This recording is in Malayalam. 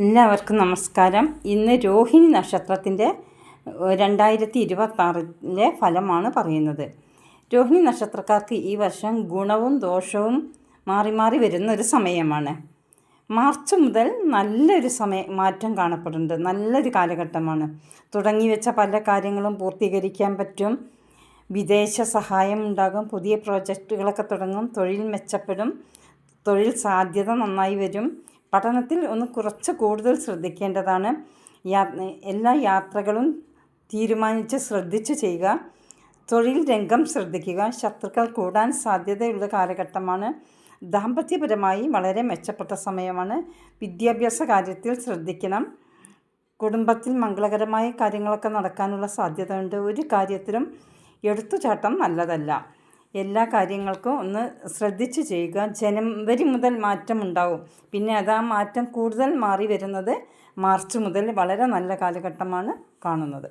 എല്ലാവർക്കും നമസ്കാരം. ഇന്ന് രോഹിണി നക്ഷത്രത്തിൻ്റെ 2026 ഫലമാണ് പറയുന്നത്. രോഹിണി നക്ഷത്രക്കാർക്ക് ഈ വർഷം ഗുണവും ദോഷവും മാറി മാറി വരുന്ന ഒരു സമയമാണ്. മാർച്ച് മുതൽ നല്ലൊരു മാറ്റം കാണപ്പെടുന്നുണ്ട്. നല്ലൊരു കാലഘട്ടമാണ്. തുടങ്ങി വെച്ച പല കാര്യങ്ങളും പൂർത്തീകരിക്കാൻ പറ്റും. വിദേശ സഹായം ഉണ്ടാകും. പുതിയ പ്രോജക്റ്റുകളൊക്കെ തുടങ്ങും. തൊഴിൽ മെച്ചപ്പെടും. തൊഴിൽ സാധ്യത നന്നായി വരും. പഠനത്തിൽ ഒന്ന് കുറച്ച് കൂടുതൽ ശ്രദ്ധിക്കേണ്ടതാണ്. എല്ലാ യാത്രകളും തീരുമാനിച്ച് ശ്രദ്ധിച്ച് ചെയ്യുക. തൊഴിൽ രംഗം ശ്രദ്ധിക്കുക. ശത്രുക്കൾ കൂടാൻ സാധ്യതയുള്ള കാലഘട്ടമാണ്. ദാമ്പത്യപരമായി വളരെ മെച്ചപ്പെട്ട സമയമാണ്. വിദ്യാഭ്യാസ കാര്യത്തിൽ ശ്രദ്ധിക്കണം. കുടുംബത്തിൽ മംഗളകരമായ കാര്യങ്ങളൊക്കെ നടക്കാനുള്ള സാധ്യതയുണ്ട്. ഒരു കാര്യത്തിലും എടുത്തുചാട്ടം നല്ലതല്ല. എല്ലാ കാര്യങ്ങൾക്കും ഒന്ന് ശ്രദ്ധിച്ച് ചെയ്യുക. ജനുവരി മുതൽ മാറ്റമുണ്ടാവും. പിന്നെ ആ മാറ്റം കൂടുതൽ മാറി വരുന്നത് മാർച്ച് മുതൽ വളരെ നല്ല കാലഘട്ടമാണ് കാണുന്നത്.